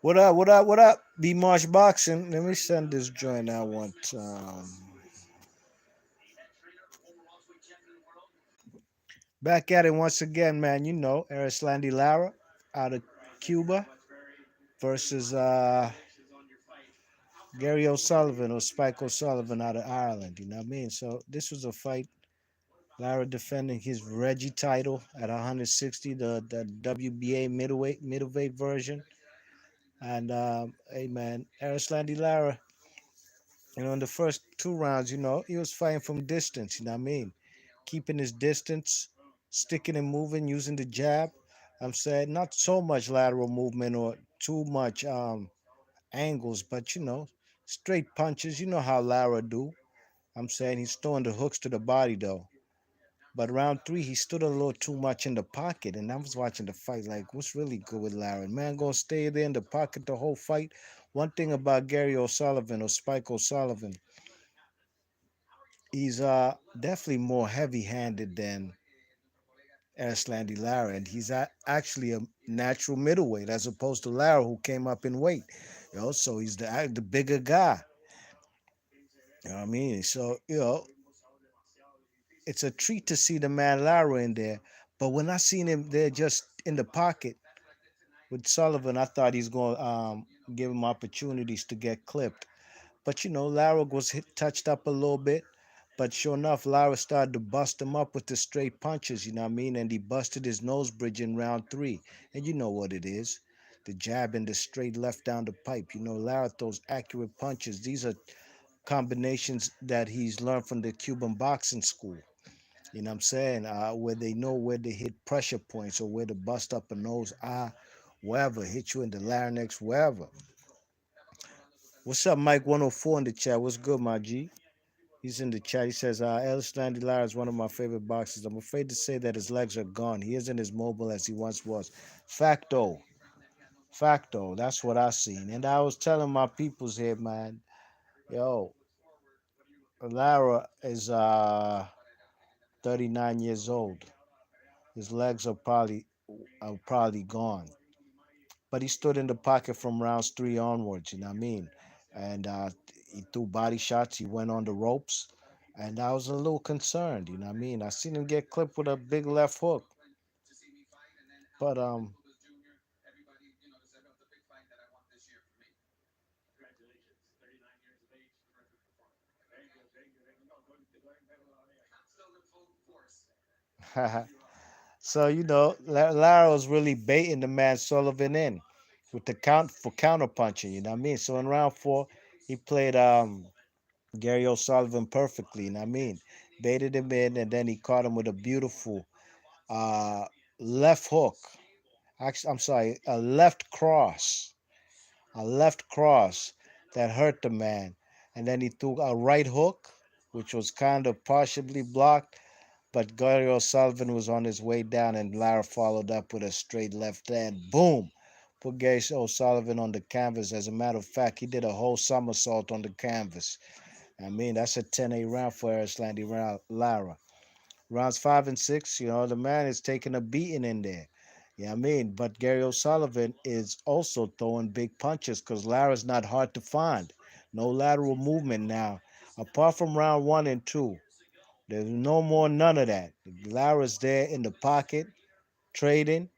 What up? What up? What up? B Marsh Boxing. Let me send this joint out one time. Back at it once again, man. You know, Erislandy Lara out of Cuba versus Gary O'Sullivan or Spike O'Sullivan out of Ireland. You know what I mean? So this was a fight. Lara defending his Reggie title at 160, the WBA middleweight version. And hey, man, Erislandy Lara. In the first two rounds, he was fighting from distance. You know what I mean? Keeping his distance, sticking and moving, using the jab. I'm saying not so much lateral movement or too much angles, but straight punches. You know how Lara do. I'm saying he's throwing the hooks to the body though. But round three, he stood a little too much in the pocket, and I was watching the fight like, what's really good with Lara? Man, gonna stay there in the pocket the whole fight. One thing about Gary O'Sullivan or Spike O'Sullivan, he's definitely more heavy-handed than Erislandy Lara, and he's actually a natural middleweight as opposed to Lara, who came up in weight. So he's the bigger guy. You know what I mean? So it's a treat to see the man Lara in there. But when I seen him there just in the pocket with Sullivan, I thought he's going to give him opportunities to get clipped. But Lara was touched up a little bit. But sure enough, Lara started to bust him up with the straight punches, you know what I mean? And he busted his nose bridge in round three. And you know what it is. The jab and the straight left down the pipe. Lara throws accurate punches. These are combinations that he's learned from the Cuban boxing school. You know what I'm saying? Where they know where to hit pressure points or where to bust up a nose, wherever, hit you in the larynx, wherever. What's up, Mike 104 in the chat? What's good, my G? He's in the chat. He says, Erislandy Lara is one of my favorite boxers. I'm afraid to say that his legs are gone. He isn't as mobile as he once was. Facto. Facto. That's what I seen. And I was telling my peoples here, man, yo, Lara is 39 years old. His legs are probably gone. But he stood in the pocket from rounds three onwards, you know what I mean? And he threw body shots. He went on the ropes. And I was a little concerned, you know what I mean? I seen him get clipped with a big left hook. But so Lara was really baiting the man Sullivan in with the count for counter punching, you know what I mean? So in round four, he played Gary O'Sullivan perfectly, you know what I mean? Baited him in, and then he caught him with a beautiful uh, left hook. Actually, I'm sorry, a left cross that hurt the man. And then he threw a right hook, which was kind of partially blocked, but Gary O'Sullivan was on his way down, and Lara followed up with a straight left hand. Boom! Put Gary O'Sullivan on the canvas. As a matter of fact, he did a whole somersault on the canvas. I mean, that's a 10-8 round for Erislandy Lara. Rounds five and six, the man is taking a beating in there. Yeah, I mean, but Gary O'Sullivan is also throwing big punches because Lara's not hard to find. No lateral movement now. Apart from round one and two, there's no more none of that. Lara's there in the pocket, trading,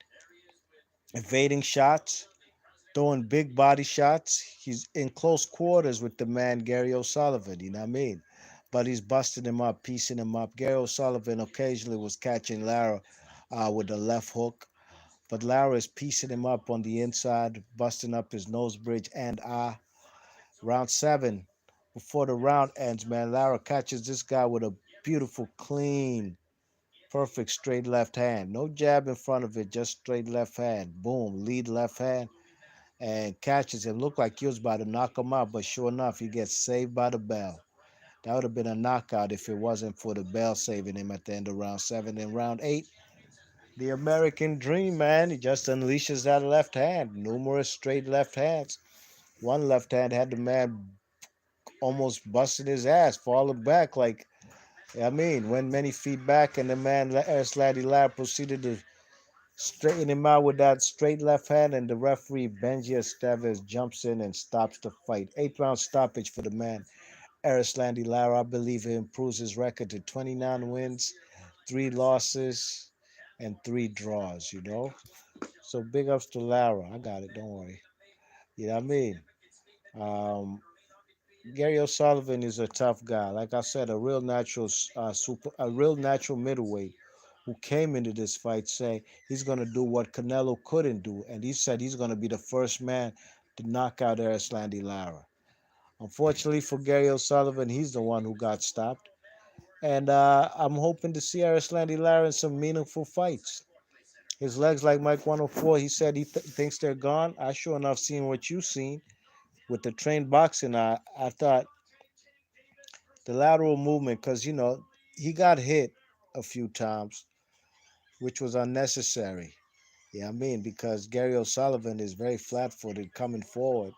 evading shots, throwing big body shots. He's in close quarters with the man Gary O'Sullivan, you know what I mean? But he's busting him up, piecing him up. Gary O'Sullivan occasionally was catching Lara with the left hook, but Lara is piecing him up on the inside, busting up his nose bridge and round seven. Before the round ends, man, Lara catches this guy with a beautiful, clean, perfect straight left hand. No jab in front of it, just straight left hand. Boom, lead left hand and catches him. Looked like he was about to knock him out, but sure enough, he gets saved by the bell. That would have been a knockout if it wasn't for the bell saving him at the end of round seven. In round eight, the American Dream, man, he just unleashes that left hand. Numerous straight left hands. One left hand had the man almost busting his ass, falling back went many feet back, and the man, Erislandy Lara, proceeded to Straighten him out with that straight left hand, and the referee Benji Estevez jumps in and stops the fight. 8th round stoppage for the man. Erislandy Lara, I believe he improves his record to 29 wins, 3 losses, and 3 draws. So big ups to Lara. I got it, don't worry. You know what I mean? Um, Gary O'Sullivan is a tough guy. Like I said, a real natural middleweight who came into this fight saying he's going to do what Canelo couldn't do, and he said he's going to be the first man to knock out Erislandy Lara. Unfortunately for Gary O'Sullivan, he's the one who got stopped, and I'm hoping to see Erislandy Lara in some meaningful fights. His legs, like Mike 104, he said he thinks they're gone. I sure enough seen what you seen with the trained boxing. I thought the lateral movement, because he got hit a few times, which was unnecessary. Yeah, I mean, because Gary O'Sullivan is very flat-footed coming forward.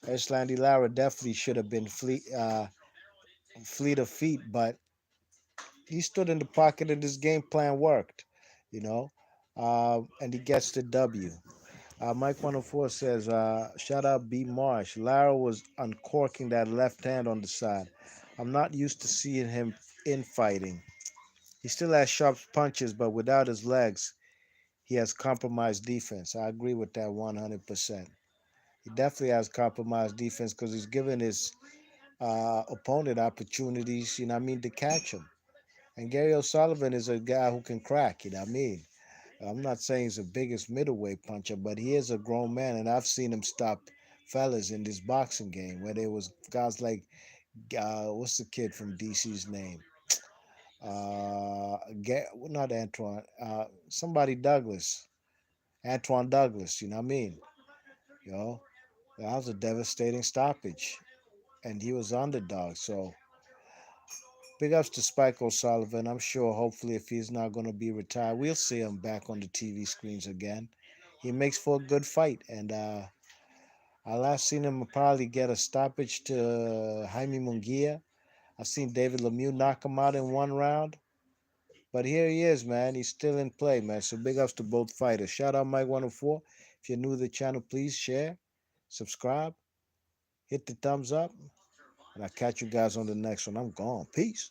Erislandy Lara definitely should have been fleet of feet, but he stood in the pocket and his game plan worked, you know, and he gets the W. Mike 104 says, shout out B Marsh. Lara was uncorking that left hand on the side. I'm not used to seeing him infighting. He still has sharp punches, but without his legs, he has compromised defense. I agree with that 100%. He definitely has compromised defense because he's given his opponent opportunities, to catch him. And Gary O'Sullivan is a guy who can crack, you know what I mean? I'm not saying he's the biggest middleweight puncher, but he is a grown man, and I've seen him stop fellas in this boxing game where there was guys like, what's the kid from DC's name? Not Antoine, somebody Douglas, Antoine Douglas. You know what I mean? You know, that was a devastating stoppage, and he was underdog. So big ups to Spike O'Sullivan. I'm sure, hopefully, if he's not going to be retired, we'll see him back on the TV screens again. He makes for a good fight, and I last seen him probably get a stoppage to Jaime Munguia. I've seen David Lemieux knock him out in 1 round. But here he is, man. He's still in play, man. So big ups to both fighters. Shout out Mike 104. If you're new to the channel, please share, subscribe, hit the thumbs up, and I'll catch you guys on the next one. I'm gone. Peace.